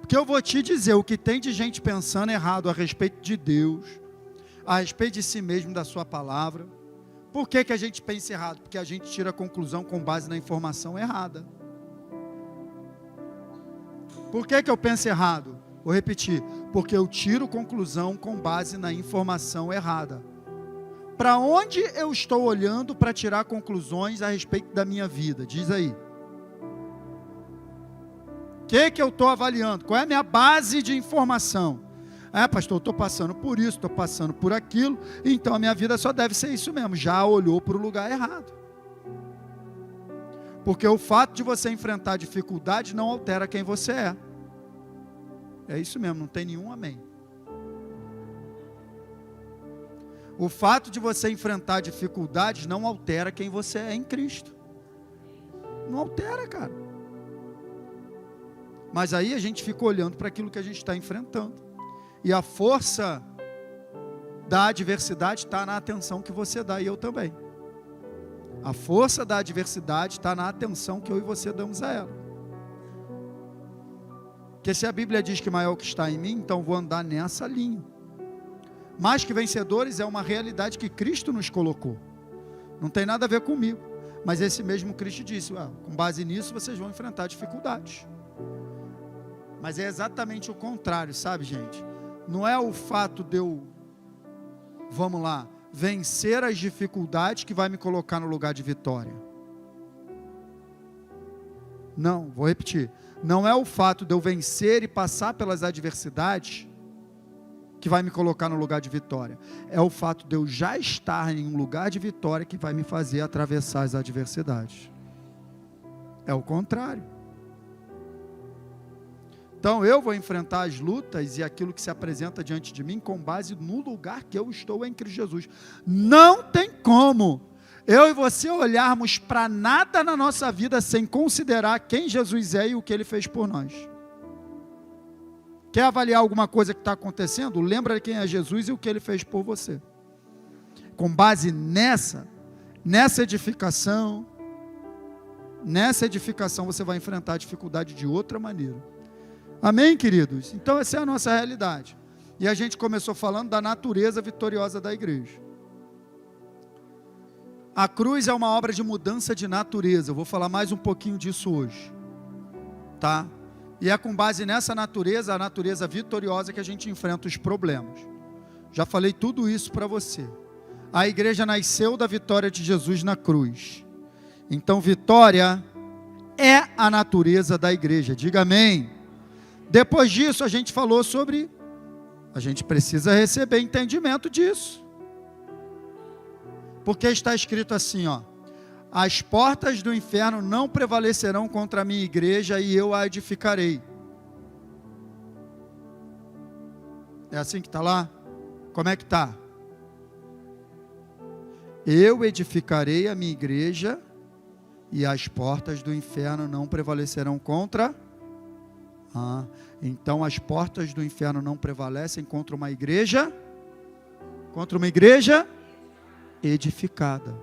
Porque eu vou te dizer, o que tem de gente pensando errado a respeito de Deus, a respeito de si mesmo, da sua palavra. Por que a gente pensa errado? Porque a gente tira a conclusão com base na informação errada. Por que eu penso errado? Vou repetir, porque eu tiro conclusão com base na informação errada. Para onde eu estou olhando para tirar conclusões a respeito da minha vida? Diz aí. O que eu estou avaliando? Qual é a minha base de informação? Pastor, eu estou passando por isso, estou passando por aquilo, então a minha vida só deve ser isso mesmo. Já olhou para o lugar errado. Porque o fato de você enfrentar dificuldade não altera quem você é. É isso mesmo, não tem nenhum amém. O fato de você enfrentar dificuldades não altera quem você é em Cristo. Não altera, cara. Mas aí a gente fica olhando para aquilo que a gente está enfrentando. E a força da adversidade está na atenção que você dá, e eu também. A força da adversidade está na atenção que eu e você damos a ela. Porque se a Bíblia diz que maior é o que está em mim, então vou andar nessa linha. Mais que vencedores é uma realidade que Cristo nos colocou. Não tem nada a ver comigo. Mas esse mesmo Cristo disse, com base nisso vocês vão enfrentar dificuldades. Mas é exatamente o contrário, sabe, gente? Não é o fato de eu, vamos lá, vencer as dificuldades que vai me colocar no lugar de vitória. Não, vou repetir. Não é o fato de eu vencer e passar pelas adversidades que vai me colocar no lugar de vitória. É o fato de eu já estar em um lugar de vitória que vai me fazer atravessar as adversidades. É o contrário. Então eu vou enfrentar as lutas e aquilo que se apresenta diante de mim com base no lugar que eu estou em Cristo Jesus. Não tem como eu e você olharmos para nada na nossa vida sem considerar quem Jesus é e o que Ele fez por nós. Quer avaliar alguma coisa que está acontecendo? Lembra quem é Jesus e o que Ele fez por você. Com base nessa edificação você vai enfrentar a dificuldade de outra maneira. Amém, queridos? Então essa é a nossa realidade. E a gente começou falando da natureza vitoriosa da igreja. A cruz é uma obra de mudança de natureza. Eu vou falar mais um pouquinho disso hoje. Tá? E é com base nessa natureza, a natureza vitoriosa, que a gente enfrenta os problemas. Já falei tudo isso para você. A igreja nasceu da vitória de Jesus na cruz. Então vitória é a natureza da igreja. Diga amém. Depois disso a gente falou sobre, a gente precisa receber entendimento disso. Porque está escrito assim, as portas do inferno não prevalecerão contra a minha igreja e eu a edificarei. É assim que está lá? Como é que está? Eu edificarei a minha igreja e as portas do inferno não prevalecerão contra... então as portas do inferno não prevalecem contra uma igreja edificada.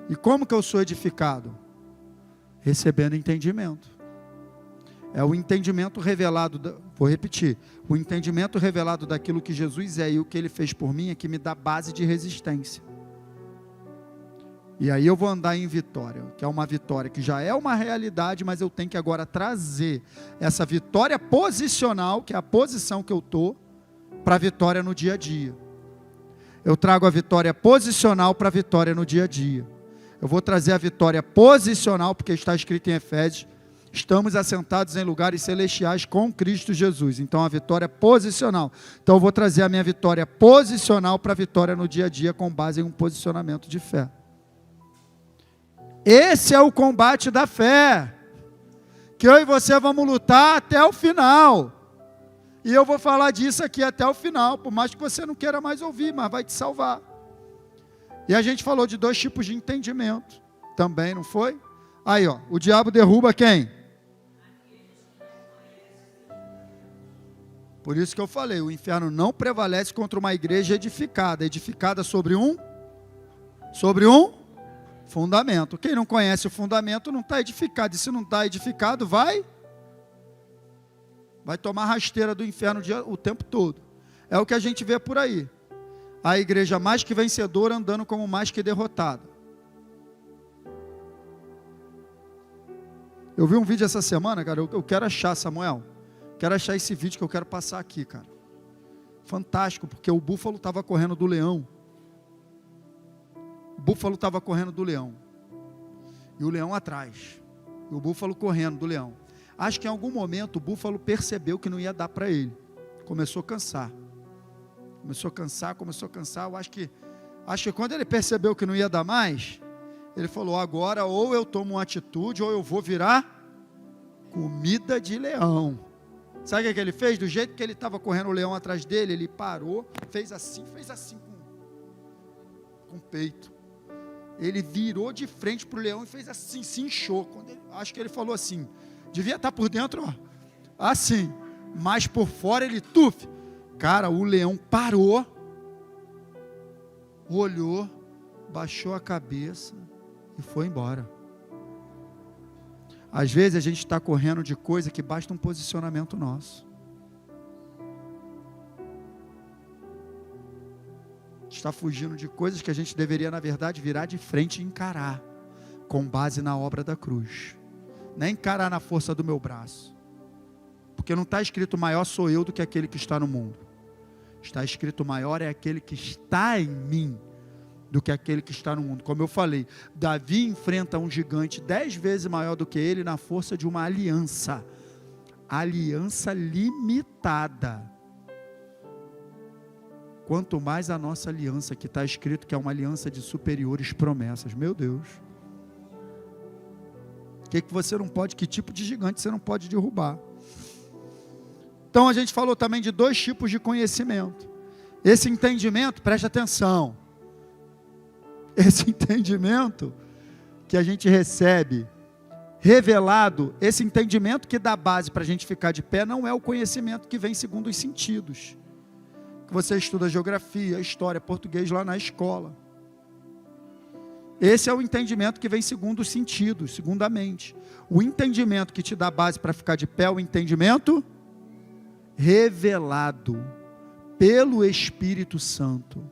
E como que eu sou edificado? Recebendo entendimento. É o entendimento revelado, vou repetir, o entendimento revelado daquilo que Jesus é e o que Ele fez por mim é que me dá base de resistência. E aí eu vou andar em vitória, que é uma vitória que já é uma realidade, mas eu tenho que agora trazer essa vitória posicional, que é a posição que eu estou, para a vitória no dia a dia. Eu trago a vitória posicional para a vitória no dia a dia. Eu vou trazer a vitória posicional, porque está escrito em Efésios, estamos assentados em lugares celestiais com Cristo Jesus. Então a vitória posicional. Então eu vou trazer a minha vitória posicional para a vitória no dia a dia, com base em um posicionamento de fé. Esse é o combate da fé, que eu e você vamos lutar até o final, e eu vou falar disso aqui até o final, por mais que você não queira mais ouvir, mas vai te salvar. E a gente falou de 2 tipos de entendimento, também, não foi? Aí, o diabo derruba quem? Por isso que eu falei, o inferno não prevalece contra uma igreja edificada sobre um Fundamento. Quem não conhece o fundamento não está edificado. E se não está edificado, vai tomar rasteira do inferno o tempo todo. É o que a gente vê por aí. A igreja mais que vencedora andando como mais que derrotada. Eu vi um vídeo essa semana, cara, eu quero achar, Samuel. Quero achar esse vídeo que eu quero passar aqui, cara. Fantástico, porque o búfalo estava correndo do leão. O búfalo estava correndo do leão. E o leão atrás. E o búfalo correndo do leão. Acho que em algum momento o búfalo percebeu que não ia dar para ele. Começou a cansar. Começou a cansar. Eu acho que quando ele percebeu que não ia dar mais, ele falou, agora ou eu tomo uma atitude, ou eu vou virar comida de leão. Sabe o que ele fez? Do jeito que ele estava correndo o leão atrás dele, ele parou, fez assim com o peito. Ele virou de frente para o leão e fez assim, se inchou. Acho que ele falou assim, devia estar por dentro, ó, assim, mas por fora ele tuf. Cara, o leão parou, olhou, baixou a cabeça e foi embora. Às vezes a gente está correndo de coisa que basta um posicionamento nosso. Está fugindo de coisas que a gente deveria, na verdade, virar de frente e encarar, com base na obra da cruz. Não é encarar na força do meu braço. Porque não está escrito maior sou eu do que aquele que está no mundo. Está escrito maior é aquele que está em mim do que aquele que está no mundo. Como eu falei, Davi enfrenta um gigante 10 vezes maior do que ele na força de uma aliança. Aliança limitada. Quanto mais a nossa aliança, que está escrito que é uma aliança de superiores promessas. Meu Deus. O que você não pode, que tipo de gigante você não pode derrubar? Então a gente falou também de 2 tipos de conhecimento. Esse entendimento, preste atenção. Esse entendimento que a gente recebe, revelado, esse entendimento que dá base para a gente ficar de pé, não é o conhecimento que vem segundo os sentidos. Que você estuda geografia, história, português lá na escola. Esse é o entendimento que vem segundo os sentidos, segundo a mente. O entendimento que te dá base para ficar de pé é o entendimento revelado pelo Espírito Santo.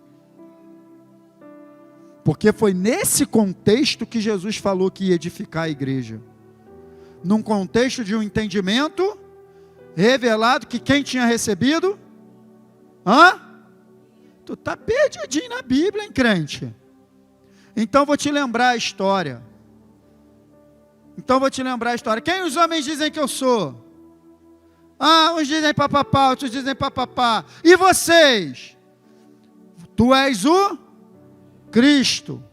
Porque foi nesse contexto que Jesus falou que ia edificar a igreja. Num contexto de um entendimento revelado que quem tinha recebido? Tu está perdidinho na Bíblia, hein, crente? Então vou te lembrar a história. Quem os homens dizem que eu sou? Uns dizem papapá, outros dizem papapá. E vocês? Tu és o Cristo,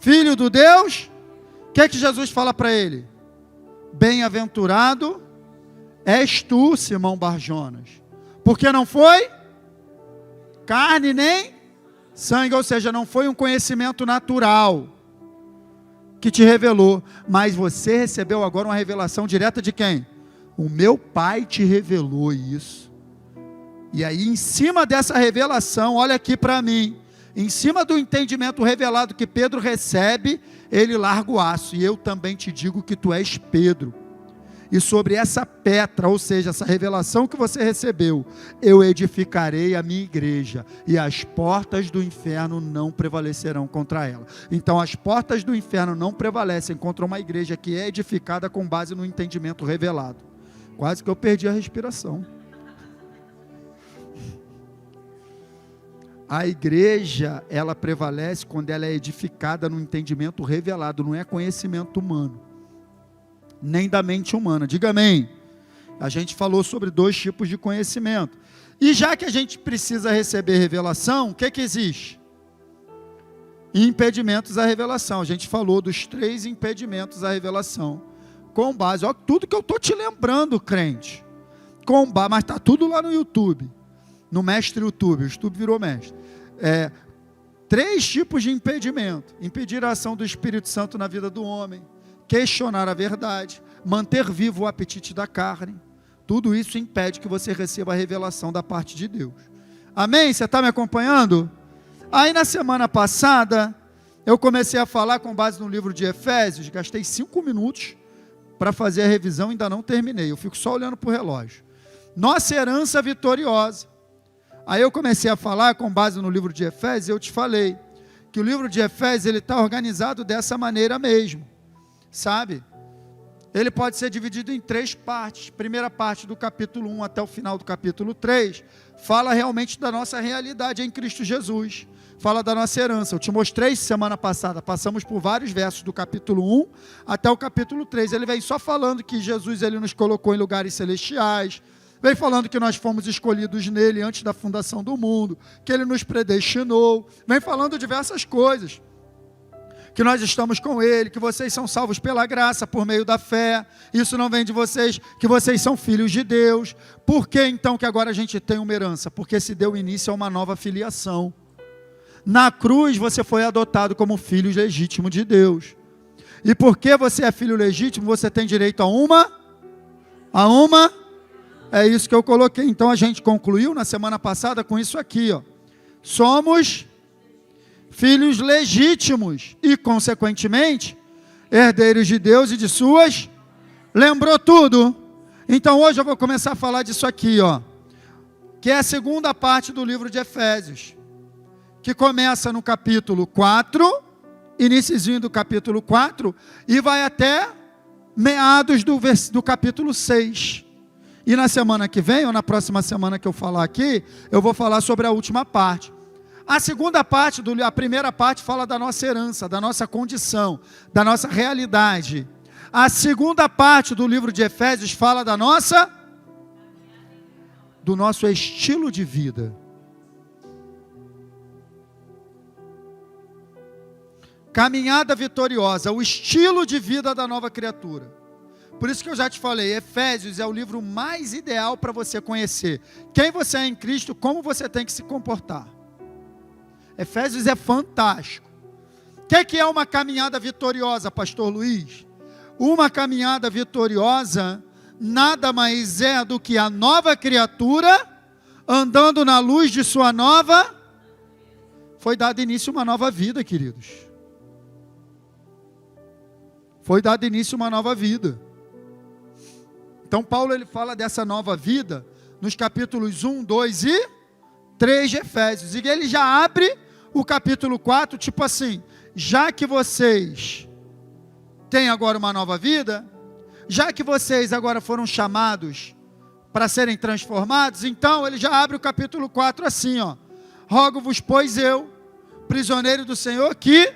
Filho do Deus. O que é que Jesus fala para ele? Bem-aventurado és tu, Simão Barjonas, porque não foi carne nem sangue, ou seja, não foi um conhecimento natural que te revelou, mas você recebeu agora uma revelação direta de quem? O meu Pai te revelou isso. E aí, em cima dessa revelação, olha aqui para mim, em cima do entendimento revelado que Pedro recebe, ele larga o aço, e eu também te digo que tu és Pedro, e sobre essa pedra, ou seja, essa revelação que você recebeu, eu edificarei a minha igreja, e as portas do inferno não prevalecerão contra ela. Então as portas do inferno não prevalecem contra uma igreja que é edificada com base no entendimento revelado. Quase que eu perdi a respiração. A igreja, ela prevalece quando ela é edificada no entendimento revelado, não é conhecimento humano, nem da mente humana. Diga amém. A gente falou sobre 2 tipos de conhecimento. E já que a gente precisa receber revelação, o que existe? Impedimentos à revelação. A gente falou dos 3 impedimentos à revelação. Com base, ó, tudo que eu estou te lembrando, crente. Mas está tudo lá no YouTube. No Mestre YouTube. O YouTube virou mestre. 3 tipos de impedimento. Impedir a ação do Espírito Santo na vida do homem. Questionar a verdade, manter vivo o apetite da carne, tudo isso impede que você receba a revelação da parte de Deus. Amém? Você está me acompanhando? Aí na semana passada, eu comecei a falar com base no livro de Efésios, gastei 5 minutos para fazer a revisão, ainda não terminei, eu fico só olhando para o relógio. Nossa herança vitoriosa. Aí eu comecei a falar com base no livro de Efésios, eu te falei que o livro de Efésios ele está organizado dessa maneira mesmo, sabe? Ele pode ser dividido em 3 partes. Primeira parte do capítulo 1 até o final do capítulo 3, fala realmente da nossa realidade em Cristo Jesus. Fala da nossa herança. Eu te mostrei semana passada, passamos por vários versos do capítulo 1 até o capítulo 3. Ele vem só falando que Jesus ele nos colocou em lugares celestiais, vem falando que nós fomos escolhidos nele antes da fundação do mundo, que ele nos predestinou, vem falando diversas coisas, que nós estamos com ele, que vocês são salvos pela graça, por meio da fé, isso não vem de vocês, que vocês são filhos de Deus. Por que então que agora a gente tem uma herança? Porque se deu início a uma nova filiação. Na cruz você foi adotado como filho legítimo de Deus, e porque você é filho legítimo, você tem direito a uma, é isso que eu coloquei. Então a gente concluiu na semana passada com isso aqui, ó. Somos filhos legítimos e, consequentemente, herdeiros de Deus e de suas. Lembrou tudo? Então hoje eu vou começar a falar disso aqui, ó, que é a segunda parte do livro de Efésios, que começa no capítulo 4, iniciozinho do capítulo 4, e vai até meados do capítulo 6. E na semana que vem, ou na próxima semana que eu falar aqui, eu vou falar sobre a última parte. A segunda parte, a primeira parte fala da nossa herança, da nossa condição, da nossa realidade. A segunda parte do livro de Efésios fala do nosso estilo de vida. Caminhada vitoriosa, o estilo de vida da nova criatura. Por isso que eu já te falei, Efésios é o livro mais ideal para você conhecer quem você é em Cristo, como você tem que se comportar. Efésios é fantástico. O que é uma caminhada vitoriosa, pastor Luiz? Uma caminhada vitoriosa nada mais é do que a nova criatura andando na luz de sua nova. Foi dado início a uma nova vida, queridos. Foi dado início a uma nova vida. Então Paulo ele fala dessa nova vida nos capítulos 1, 2 e 3 de Efésios. E ele já abre o capítulo 4, tipo assim, já que vocês têm agora uma nova vida, já que vocês agora foram chamados para serem transformados, então ele já abre o capítulo 4 assim, ó. Rogo-vos, pois eu, prisioneiro do Senhor, que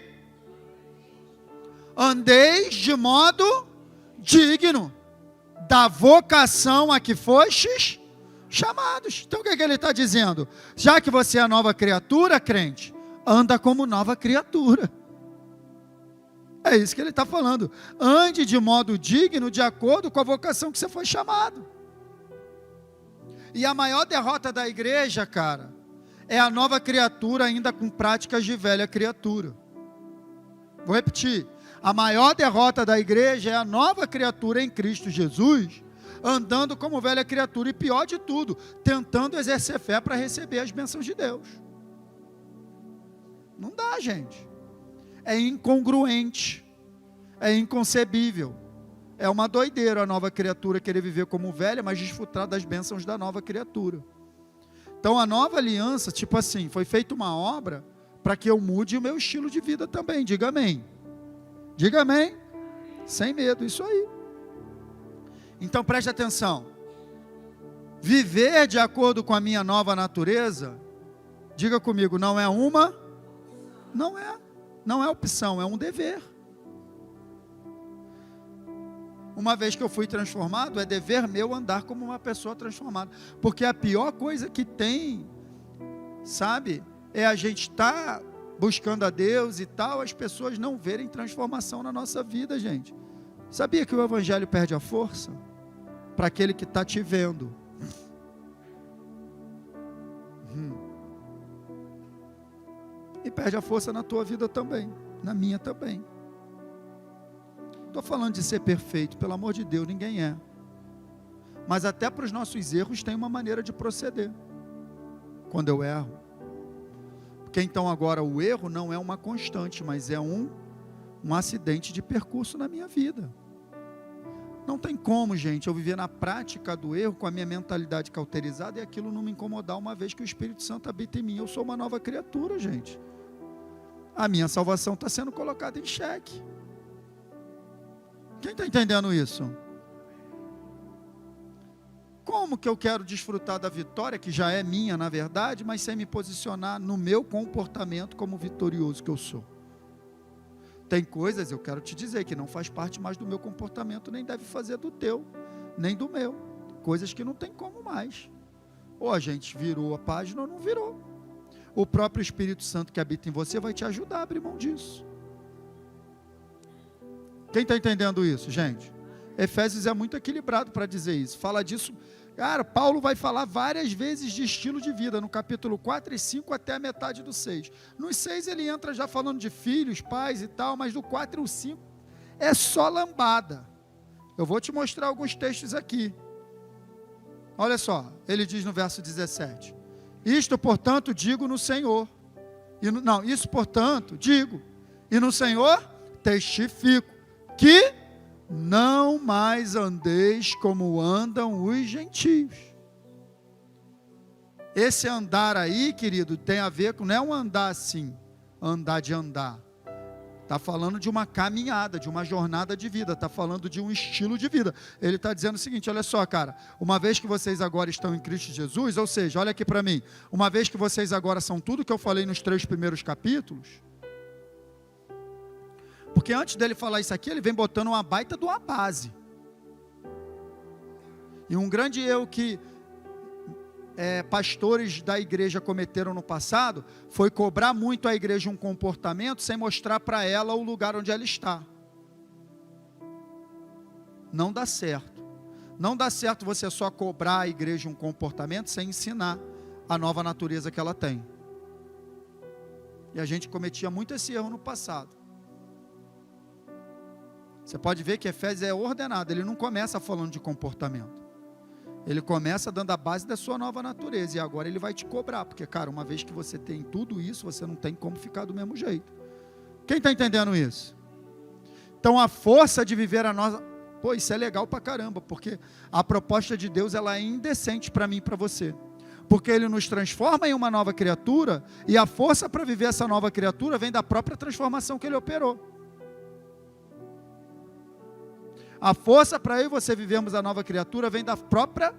andeis de modo digno da vocação a que fostes chamados. Então o que ele está dizendo? Já que você é nova criatura, crente, anda como nova criatura. É isso que ele está falando. Ande de modo digno, de acordo com a vocação que você foi chamado. E a maior derrota da igreja, cara, é a nova criatura ainda com práticas de velha criatura. Vou repetir. A maior derrota da igreja é a nova criatura em Cristo Jesus, andando como velha criatura, e pior de tudo, tentando exercer fé para receber as bênçãos de Deus. Não dá, gente. É incongruente, é inconcebível, é uma doideira a nova criatura querer viver como velha, mas desfrutar das bênçãos da nova criatura. Então a nova aliança, tipo assim, foi feita uma obra para que eu mude o meu estilo de vida também. Diga amém. Diga amém. Sem medo, isso aí. Então preste atenção. Viver de acordo com a minha nova natureza, diga comigo, não é opção, é um dever. Uma vez que eu fui transformado, é dever meu andar como uma pessoa transformada. Porque a pior coisa que tem, sabe, é a gente estar buscando a Deus e tal, as pessoas não verem transformação na nossa vida, gente. Sabia que o evangelho perde a força? Para aquele que está te vendo. E perde a força na tua vida também, na minha também. Estou falando de ser perfeito, pelo amor de Deus, ninguém é. Mas até para os nossos erros tem uma maneira de proceder. Quando eu erro. Porque então agora o erro não é uma constante, mas é um acidente de percurso na minha vida. Não tem como, gente, eu viver na prática do erro com a minha mentalidade cauterizada e aquilo não me incomodar, uma vez que o Espírito Santo habita em mim. Eu sou uma nova criatura, gente. A minha salvação está sendo colocada em xeque. Quem está entendendo isso? Como que eu quero desfrutar da vitória, que já é minha na verdade, mas sem me posicionar no meu comportamento como vitorioso que eu sou? Tem coisas, eu quero te dizer, que não faz parte mais do meu comportamento, nem deve fazer do teu, nem do meu. Coisas que não tem como mais. Ou a gente virou a página ou não virou. O próprio Espírito Santo que habita em você vai te ajudar a abrir mão disso. Quem está entendendo isso, gente? Efésios é muito equilibrado para dizer isso. Fala disso. Cara, Paulo vai falar várias vezes de estilo de vida, no capítulo 4 e 5 até a metade do 6. No 6 ele entra já falando de filhos, pais e tal, mas do 4 e o 5 é só lambada. Eu vou te mostrar alguns textos aqui. Olha só, ele diz no verso 17. Isto, portanto, digo no Senhor. Isso, portanto, digo. E no Senhor testifico que não mais andeis como andam os gentios. Esse andar aí, querido, tem a ver com, não é um andar assim, andar de andar. Está falando de uma caminhada, de uma jornada de vida, está falando de um estilo de vida. Ele está dizendo o seguinte, olha só, cara, uma vez que vocês agora estão em Cristo Jesus, ou seja, olha aqui para mim, uma vez que vocês agora são tudo que eu falei nos 3 primeiros capítulos, porque antes dele falar isso aqui, ele vem botando uma baita de uma base. E um grande erro que pastores da igreja cometeram no passado, foi cobrar muito a igreja um comportamento, sem mostrar para ela o lugar onde ela está. Não dá certo. Não dá certo você só cobrar a igreja um comportamento, sem ensinar a nova natureza que ela tem. E a gente cometia muito esse erro no passado. Você pode ver que Efésios é ordenado, ele não começa falando de comportamento. Ele começa dando a base da sua nova natureza, e agora ele vai te cobrar, porque, cara, uma vez que você tem tudo isso, você não tem como ficar do mesmo jeito. Quem está entendendo isso? Então, a força de viver a nossa... Pô, isso é legal pra caramba, porque a proposta de Deus, ela é indecente para mim e para você. Porque Ele nos transforma em uma nova criatura, e a força para viver essa nova criatura vem da própria transformação que Ele operou. A força para eu e você vivermos a nova criatura vem da própria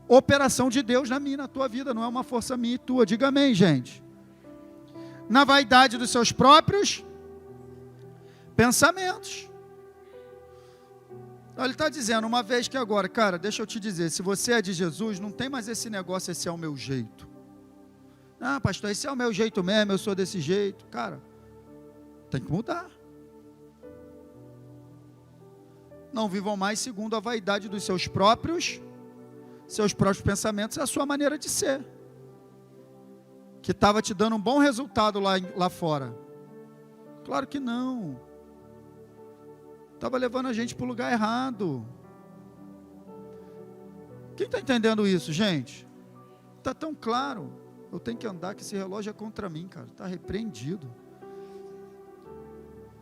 operação de Deus na minha e na tua vida, não é uma força minha e tua. Diga amém, gente. Na vaidade dos seus próprios pensamentos. Ele está dizendo, uma vez que agora, cara, deixa eu te dizer, se você é de Jesus, não tem mais esse negócio, esse é o meu jeito. Ah, pastor, esse é o meu jeito mesmo, eu sou desse jeito. Cara, tem que mudar. Não vivam mais segundo a vaidade dos seus próprios pensamentos, é a sua maneira de ser, que estava te dando um bom resultado lá fora. Claro que não, estava levando a gente para o lugar errado. Quem está entendendo isso, gente? Está tão claro. Eu tenho que andar, que esse relógio é contra mim, cara, está repreendido.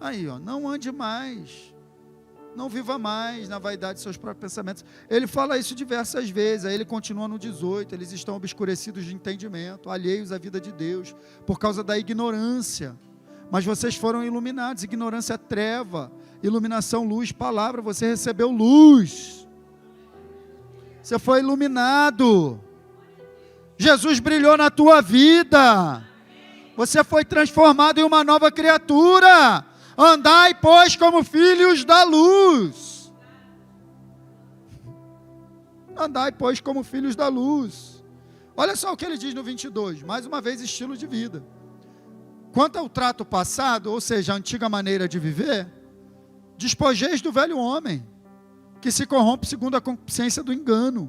Aí, ó, não ande mais, não viva mais na vaidade de seus próprios pensamentos. Ele fala isso diversas vezes. Aí ele continua no 18. Eles estão obscurecidos de entendimento, alheios à vida de Deus, por causa da ignorância. Mas vocês foram iluminados. Ignorância é treva, iluminação, luz, palavra. Você recebeu luz. Você foi iluminado. Jesus brilhou na tua vida. Você foi transformado em uma nova criatura. Andai, pois, como filhos da luz. Andai, pois, como filhos da luz. Olha só o que ele diz no 22. Mais uma vez, estilo de vida. Quanto ao trato passado, ou seja, a antiga maneira de viver, despojeis do velho homem, que se corrompe segundo a concupiscência do engano.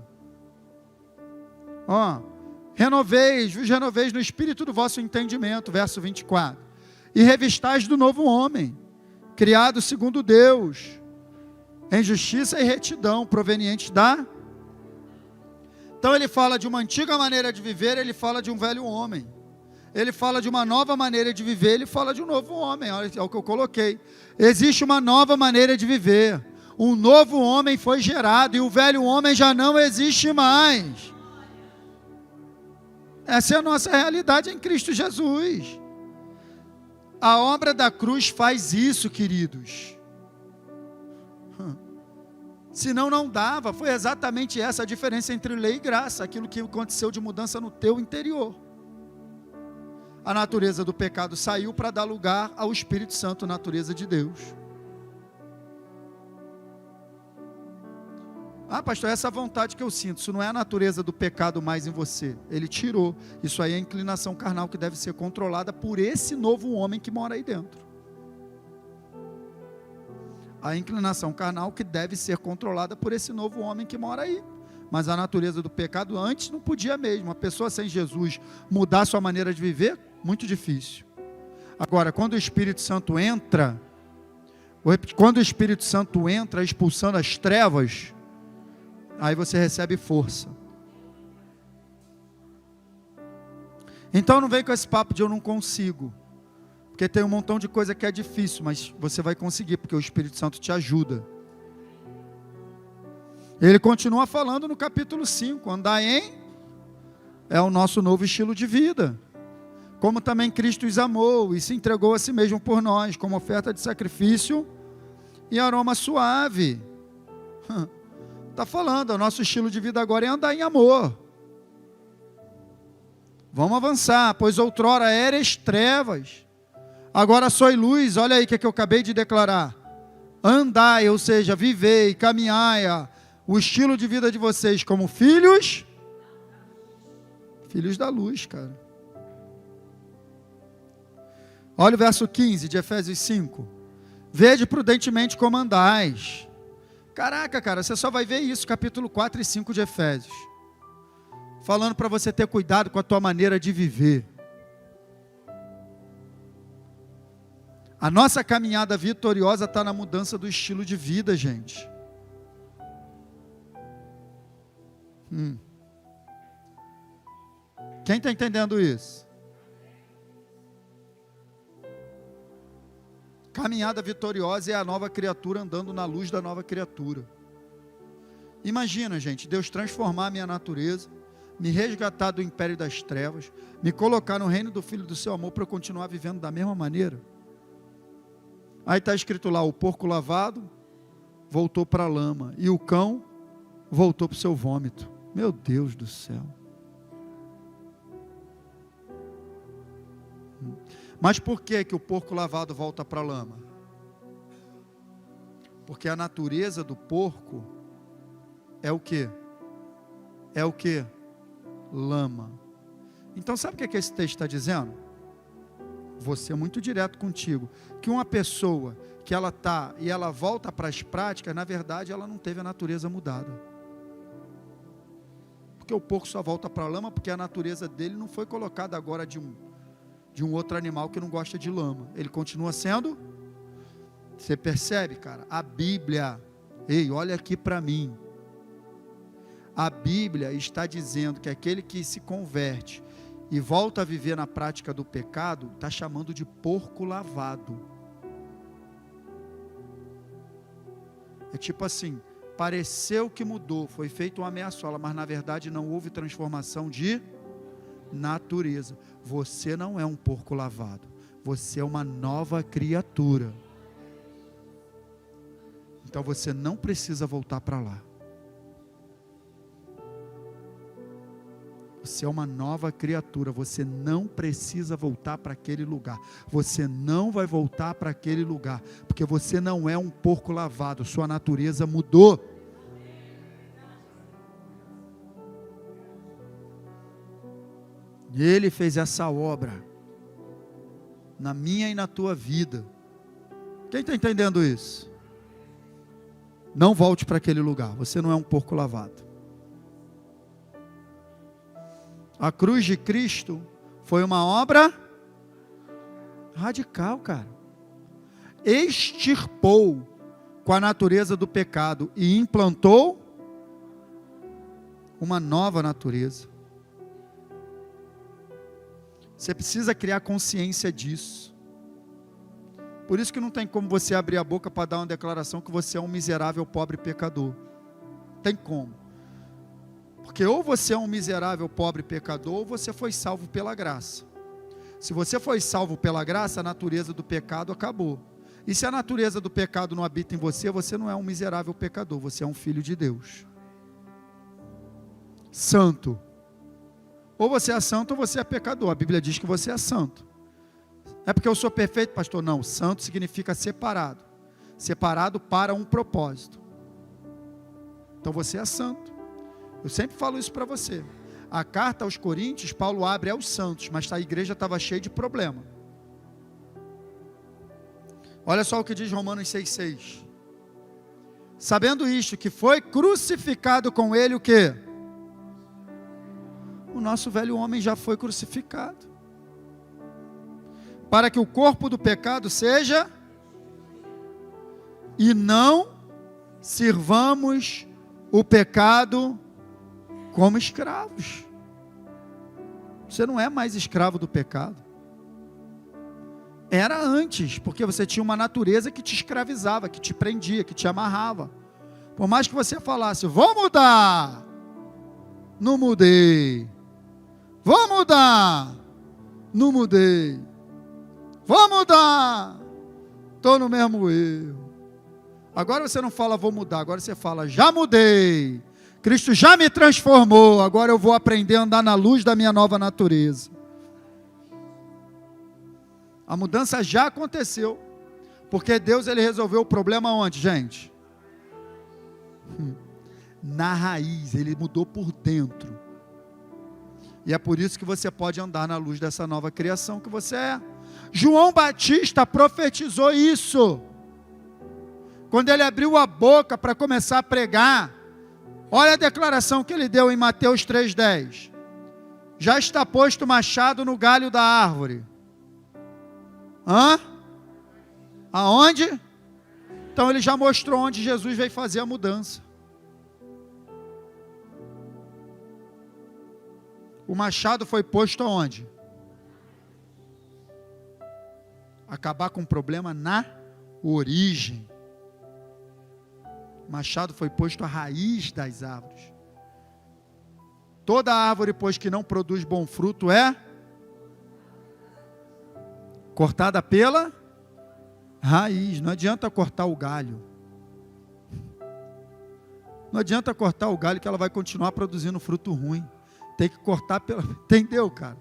Vos renoveis no espírito do vosso entendimento, verso 24. E revistais do novo homem, criado segundo Deus, em justiça e retidão, provenientes da... Então ele fala de uma antiga maneira de viver, ele fala de um velho homem. ele fala de uma nova maneira de viver, ele fala de um novo homem, olha, é o que eu coloquei. Existe uma nova maneira de viver. Um novo homem foi gerado e o velho homem já não existe mais. Essa é a nossa realidade em Cristo Jesus. A obra da cruz faz isso, queridos. Senão não dava. Foi exatamente essa a diferença entre lei e graça, aquilo que aconteceu de mudança no teu interior. A natureza do pecado saiu para dar lugar ao Espírito Santo, natureza de Deus. Ah, pastor, essa vontade que eu sinto, isso não é a natureza do pecado mais em você. Ele tirou. Isso aí é a inclinação carnal que deve ser controlada por esse novo homem que mora aí dentro. A inclinação carnal que deve ser controlada por esse novo homem que mora aí. Mas a natureza do pecado antes não podia mesmo. A pessoa sem Jesus mudar sua maneira de viver, muito difícil. Agora, quando o Espírito Santo entra, expulsando as trevas, aí você recebe força. Então não vem com esse papo de eu não consigo. Porque tem um montão de coisa que é difícil, mas você vai conseguir, porque o Espírito Santo te ajuda. Ele continua falando no capítulo 5, andar em é o nosso novo estilo de vida. Como também Cristo os amou e se entregou a si mesmo por nós, como oferta de sacrifício e aroma suave. Está falando, o nosso estilo de vida agora é andar em amor. Vamos avançar, pois outrora eres trevas, agora sois luz. Olha aí o que eu acabei de declarar. Andai, ou seja, vivei, caminhai, o estilo de vida de vocês como filhos da luz, cara. Olha o verso 15 de Efésios 5. Vede prudentemente como andais. Caraca, cara, você só vai ver isso, capítulo 4 e 5 de Efésios. Falando para você ter cuidado com a tua maneira de viver. A nossa caminhada vitoriosa está na mudança do estilo de vida, gente. Quem está entendendo isso? Caminhada vitoriosa é a nova criatura andando na luz da nova criatura. Imagina, gente, Deus transformar a minha natureza, me resgatar do império das trevas, me colocar no reino do Filho do seu amor para eu continuar vivendo da mesma maneira. Aí está escrito lá, o porco lavado voltou para a lama e o cão voltou para o seu vômito. Meu Deus do céu. Mas por que o porco lavado volta para a lama? Porque a natureza do porco é o quê? É o quê? Lama. Então sabe o que esse texto está dizendo? Vou ser muito direto contigo. Que uma pessoa que ela está e ela volta para as práticas, na verdade ela não teve a natureza mudada. Porque o porco só volta para a lama porque a natureza dele não foi colocada agora de um outro animal que não gosta de lama. Ele continua sendo. Você percebe, cara? A Bíblia, ei, olha aqui para mim. A Bíblia está dizendo que aquele que se converte e volta a viver na prática do pecado, está chamando de porco lavado. É tipo assim, pareceu que mudou, foi feito uma ameaçola, mas na verdade não houve transformação de natureza. Você não é um porco lavado, você é uma nova criatura. Então você não precisa voltar para lá. Você é uma nova criatura, você não precisa voltar para aquele lugar. Você não vai voltar para aquele lugar, porque você não é um porco lavado, sua natureza mudou. Ele fez essa obra na minha e na tua vida. Quem está entendendo isso? Não volte para aquele lugar, você não é um porco lavado. A cruz de Cristo foi uma obra radical, cara. Extirpou com a natureza do pecado e implantou uma nova natureza. Você precisa criar consciência disso. Por isso que não tem como você abrir a boca para dar uma declaração que você é um miserável, pobre pecador. Tem como. Porque ou você é um miserável, pobre pecador, ou você foi salvo pela graça. Se você foi salvo pela graça, a natureza do pecado acabou. E se a natureza do pecado não habita em você, você não é um miserável pecador, você é um filho de Deus. Santo. Ou você é santo ou você é pecador. A Bíblia diz que você é santo. É porque eu sou perfeito, pastor? Não, santo significa separado. Separado para um propósito. Então você é santo. Eu sempre falo isso para você. A carta aos Coríntios, Paulo abre aos santos, mas a igreja estava cheia de problema. Olha só o que diz Romanos 6,6. Sabendo isto, que foi crucificado com ele o quê? O nosso velho homem já foi crucificado. Para que o corpo do pecado seja, e não sirvamos o pecado como escravos. Você não é mais escravo do pecado. Era antes, porque você tinha uma natureza que te escravizava, que te prendia, que te amarrava. Por mais que você falasse, vou mudar, não mudei. Vou mudar, não mudei. Vou mudar, estou no mesmo erro. Agora você não fala vou mudar, agora você fala já mudei. Cristo já me transformou, agora eu vou aprender a andar na luz da minha nova natureza. A mudança já aconteceu, porque Deus ele resolveu o problema onde, gente? Na raiz, ele mudou por dentro. E é por isso que você pode andar na luz dessa nova criação que você é. João Batista profetizou isso. Quando ele abriu a boca para começar a pregar, olha a declaração que ele deu em Mateus 3,10. Já está posto o machado no galho da árvore. Hã? Aonde? Então ele já mostrou onde Jesus veio fazer a mudança. O machado foi posto aonde? Acabar com o problema na origem. O machado foi posto à raiz das árvores. Toda árvore, pois, que não produz bom fruto é cortada pela raiz. Não adianta cortar o galho. Não adianta cortar o galho que ela vai continuar produzindo fruto ruim. Tem que cortar pela... Entendeu, cara?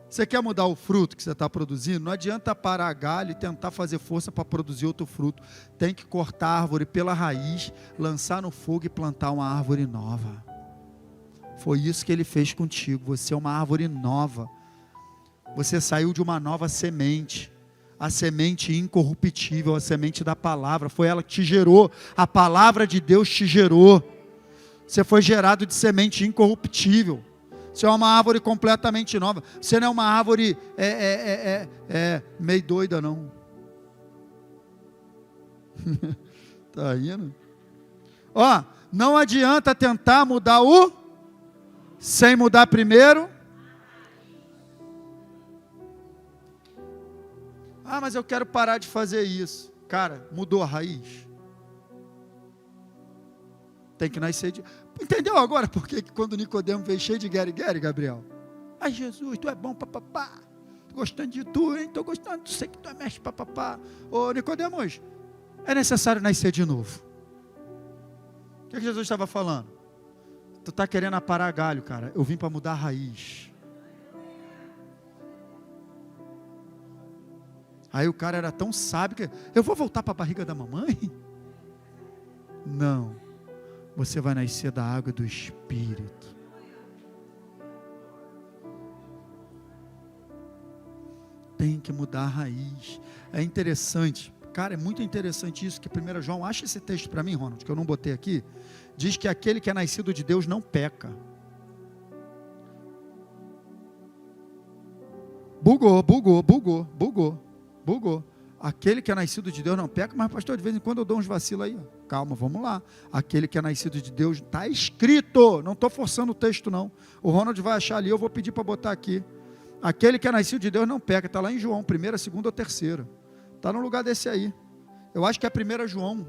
Você quer mudar o fruto que você está produzindo? Não adianta parar galho e tentar fazer força para produzir outro fruto. Tem que cortar a árvore pela raiz, lançar no fogo e plantar uma árvore nova. Foi isso que ele fez contigo. Você é uma árvore nova. Você saiu de uma nova semente. A semente incorruptível, a semente da palavra. Foi ela que te gerou. A palavra de Deus te gerou. Você foi gerado de semente incorruptível. Você é uma árvore completamente nova. Você não é uma árvore meio doida, não. Está rindo? Ó, não adianta tentar mudar sem mudar primeiro. Ah, mas eu quero parar de fazer isso. Cara, mudou a raiz. Tem que nascer de... Entendeu agora por que quando Nicodemo veio cheio de guerre, Gabriel? Ai, Jesus, tu é bom, papapá. Tô gostando de tu, hein? Tô gostando, sei que tu é mestre, papapá. Ô, Nicodemos, é necessário nascer de novo. O que Jesus estava falando? Tu está querendo aparar galho, cara. Eu vim para mudar a raiz. Aí o cara era tão sábio que... Eu vou voltar para a barriga da mamãe? Não. Você vai nascer da água do Espírito. Tem que mudar a raiz. É interessante. Cara, é muito interessante isso que 1 João... Acha esse texto para mim, Ronald, que eu não botei aqui. Diz que aquele que é nascido de Deus não peca. Bugou. Aquele que é nascido de Deus não peca, mas pastor, de vez em quando eu dou uns vacilos aí. Calma, vamos lá. Aquele que é nascido de Deus, está escrito. Não estou forçando o texto não. O Ronald vai achar ali, eu vou pedir para botar aqui. Aquele que é nascido de Deus não peca. Está lá em João, 1ª, 2ª ou 3ª. Está no lugar desse aí. Eu acho que é 1 João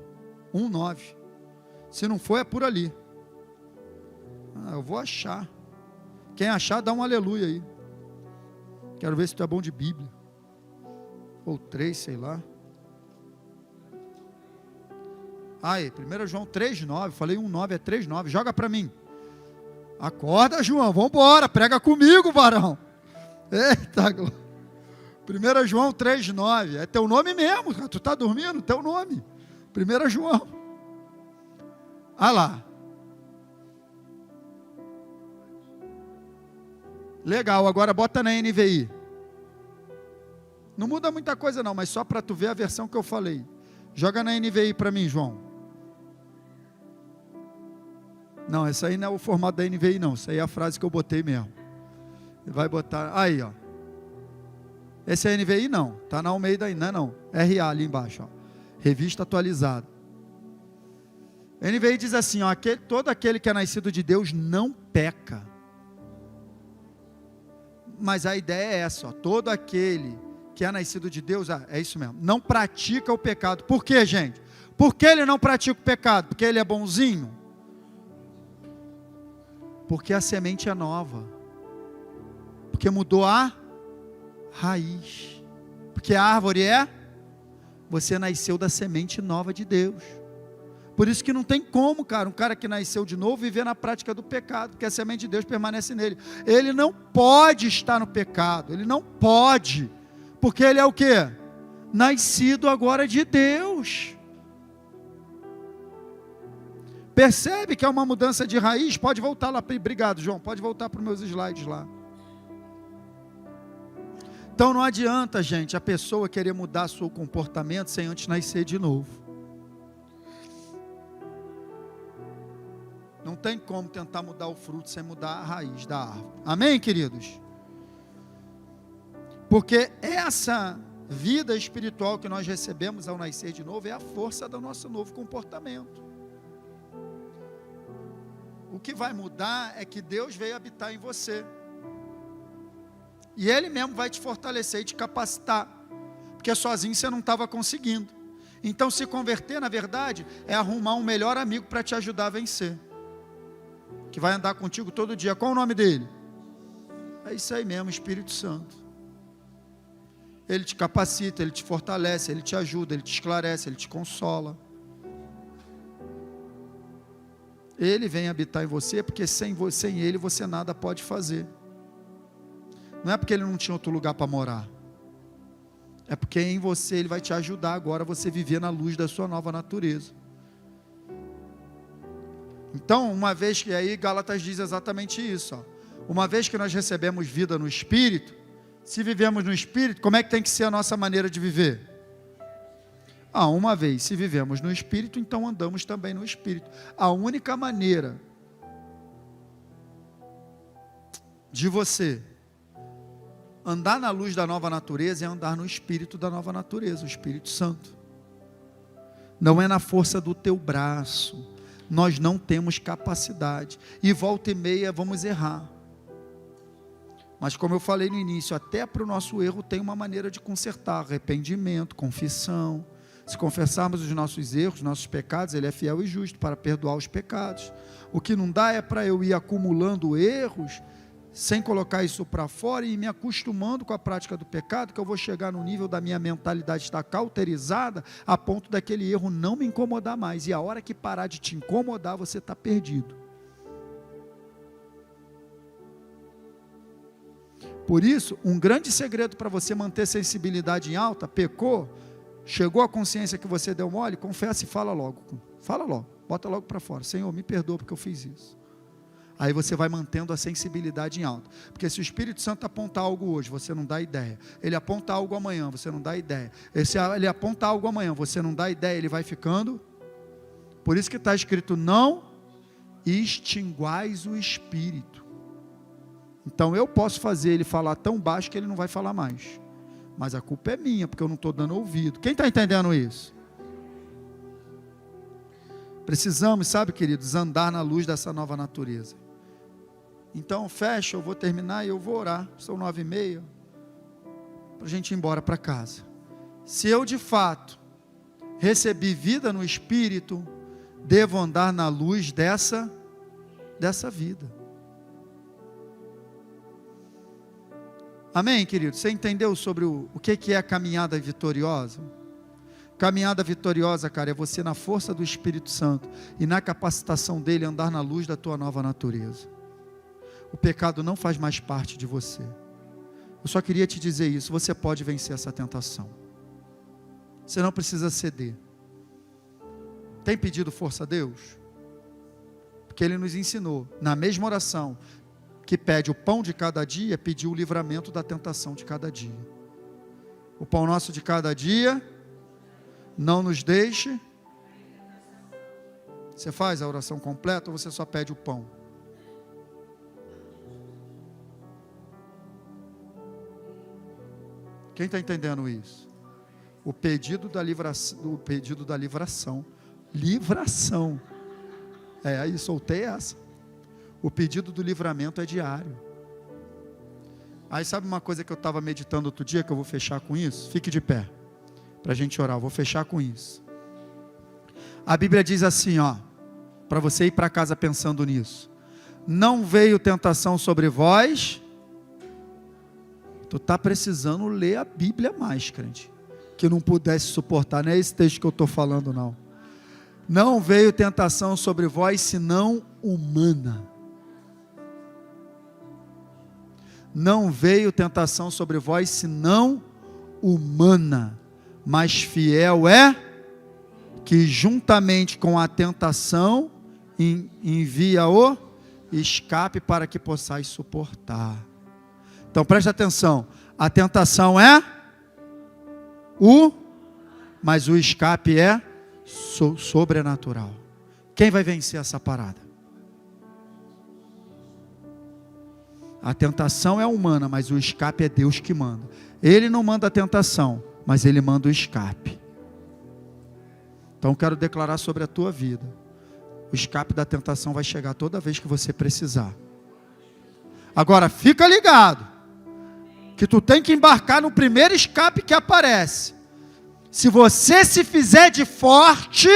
1,9. Se não for, é por ali. Eu vou achar. Quem achar, dá um aleluia aí. Quero ver se tu é bom de Bíblia. Ou 3, sei lá. Aí, 1 João 3,9. Falei 1,9, é 3,9. Joga para mim. Acorda, João. Vamos embora. Prega comigo, varão. Eita, 1 João 3,9. É teu nome mesmo. Tu está dormindo? Teu nome. 1 João. Ah lá. Legal, agora bota na NVI. Não muda muita coisa não, mas só para tu ver a versão que eu falei. Joga na NVI para mim, João. Não, essa aí não é o formato da NVI não. Essa aí é a frase que eu botei mesmo. Vai botar, aí ó. Esse é NVI não, está na Almeida aí, não. RA ali embaixo, ó. Revista atualizada. NVI diz assim, ó, todo aquele que é nascido de Deus não peca. Mas a ideia é essa, ó, todo aquele que é nascido de Deus, é isso mesmo, não pratica o pecado. Por quê, gente? Por que ele não pratica o pecado? Porque ele é bonzinho? Porque a semente é nova. Porque mudou a raiz. Porque a árvore você nasceu da semente nova de Deus. Por isso que não tem como, cara, um cara que nasceu de novo viver na prática do pecado, porque a semente de Deus permanece nele. Ele não pode estar no pecado, ele não pode, porque ele é o quê? Nascido agora de Deus. Percebe que é uma mudança de raiz? Pode voltar lá, obrigado, João, pode voltar para os meus slides lá. Então não adianta, gente, a pessoa querer mudar seu comportamento sem antes nascer de novo. Não tem como tentar mudar o fruto sem mudar a raiz da árvore. Amém, queridos? Porque essa vida espiritual que nós recebemos ao nascer de novo é a força do nosso novo comportamento. O que vai mudar é que Deus veio habitar em você. E Ele mesmo vai te fortalecer e te capacitar. Porque sozinho você não estava conseguindo. Então se converter, na verdade, é arrumar um melhor amigo para te ajudar a vencer. Que vai andar contigo todo dia. Qual o nome dele? É isso aí mesmo, Espírito Santo. Ele te capacita, ele te fortalece, ele te ajuda, ele te esclarece, ele te consola. Ele vem habitar em você, porque sem ele você nada pode fazer. Não é porque ele não tinha outro lugar para morar. É porque em você ele vai te ajudar agora a você viver na luz da sua nova natureza. Então, uma vez que aí Gálatas diz exatamente isso, ó. Uma vez que nós recebemos vida no Espírito, se vivemos no Espírito, como é que tem que ser a nossa maneira de viver? Uma vez, se vivemos no Espírito, então andamos também no Espírito. A única maneira de você andar na luz da nova natureza é andar no Espírito da nova natureza, o Espírito Santo. Não é na força do teu braço. Nós não temos capacidade, e volta e meia vamos errar, mas como eu falei no início, até para o nosso erro tem uma maneira de consertar: arrependimento, confissão. Se confessarmos os nossos erros, nossos pecados, Ele é fiel e justo para perdoar os pecados. O que não dá é para eu ir acumulando erros, sem colocar isso para fora e me acostumando com a prática do pecado, que eu vou chegar no nível da minha mentalidade estar cauterizada, a ponto daquele erro não me incomodar mais, e a hora que parar de te incomodar, você está perdido. Por isso, um grande segredo para você manter sensibilidade em alta: pecou, chegou a consciência que você deu mole, confessa e fala logo, bota logo para fora: Senhor, me perdoa porque eu fiz isso. Aí você vai mantendo a sensibilidade em alta, porque se o Espírito Santo apontar algo hoje, você não dá ideia, ele aponta algo amanhã, você não dá ideia, ele aponta algo amanhã, você não dá ideia, ele vai ficando. Por isso que está escrito: não extinguais o Espírito. Então eu posso fazer ele falar tão baixo que ele não vai falar mais, mas a culpa é minha, porque eu não estou dando ouvido. Quem está entendendo isso? Precisamos, sabe, queridos, andar na luz dessa nova natureza. Então fecha, eu vou terminar e eu vou orar. São 9h30, para a gente ir embora para casa. Se eu de fato recebi vida no Espírito, devo andar na luz dessa vida. Amém, querido? Você entendeu sobre o que é a caminhada vitoriosa? Caminhada vitoriosa, cara, é você na força do Espírito Santo e na capacitação dele andar na luz da tua nova natureza. O pecado não faz mais parte de você. Eu só queria te dizer isso, você pode vencer essa tentação. Você não precisa ceder. Tem pedido força a Deus? Porque Ele nos ensinou, na mesma oração, que pede o pão de cada dia, pediu o livramento da tentação de cada dia. O pão nosso de cada dia, não nos deixe. Você faz a oração completa ou você só pede o pão? Quem está entendendo isso? O pedido da livração. Livração. Aí soltei essa. O pedido do livramento é diário. Aí sabe uma coisa que eu estava meditando outro dia, que eu vou fechar com isso? Fique de pé, para a gente orar, eu vou fechar com isso. A Bíblia diz assim, para você ir para casa pensando nisso. Não veio tentação sobre vós. Tu está precisando ler a Bíblia mais, crente. Que não pudesse suportar, não é esse texto que eu estou falando, não. Não veio tentação sobre vós, senão humana. Não veio tentação sobre vós, senão humana. Mas fiel é que juntamente com a tentação envia o escape para que possais suportar. Então preste atenção, a tentação é mas o escape é sobrenatural. Quem vai vencer essa parada? A tentação é humana, mas o escape é Deus que manda. Ele não manda a tentação, mas Ele manda o escape. Então eu quero declarar sobre a tua vida. O escape da tentação vai chegar toda vez que você precisar. Agora fica ligado, que tu tem que embarcar no primeiro escape que aparece. Se você se fizer de forte,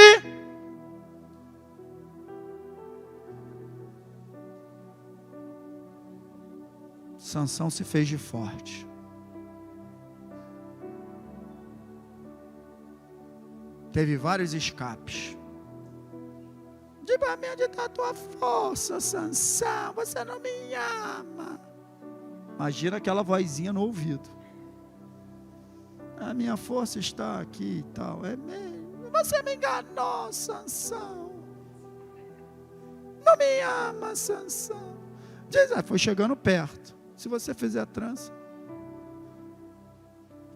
Sansão se fez de forte. Teve vários escapes. Diga-me onde está a tua força, Sansão, você não me ama. Imagina aquela vozinha no ouvido. A minha força está aqui e tal. É mesmo. Você me enganou, Sansão. Não me ama, Sansão. Diz, foi chegando perto. Se você fizer a trança.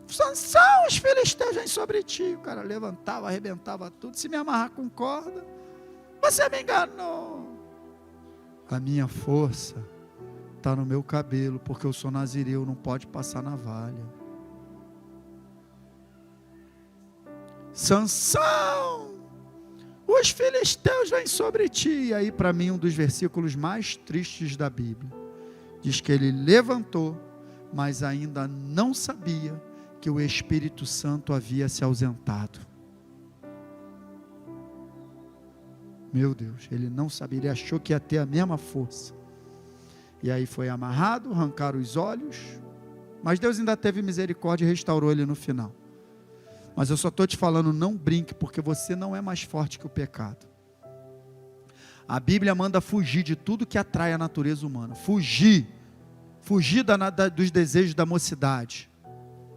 Sansão, os filisteus vêm sobre ti. O cara levantava, arrebentava tudo. Se me amarrar com corda, você me enganou. A minha força está no meu cabelo, porque eu sou nazireu, não pode passar navalha. Sansão, os filisteus vêm sobre ti. E aí para mim um dos versículos mais tristes da Bíblia, diz que ele levantou, mas ainda não sabia que o Espírito Santo havia se ausentado. Meu Deus, ele não sabia, ele achou que ia ter a mesma força. E aí foi amarrado, arrancaram os olhos, mas Deus ainda teve misericórdia e restaurou ele no final. Mas eu só estou te falando, não brinque, porque você não é mais forte que o pecado. A Bíblia manda fugir de tudo que atrai a natureza humana. Fugir dos desejos da mocidade.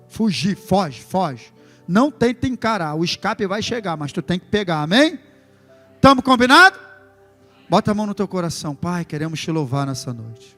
Fugir, foge. Não tenta encarar, o escape vai chegar, mas tu tem que pegar, amém? Estamos combinados? Bota a mão no teu coração. Pai, queremos te louvar nessa noite.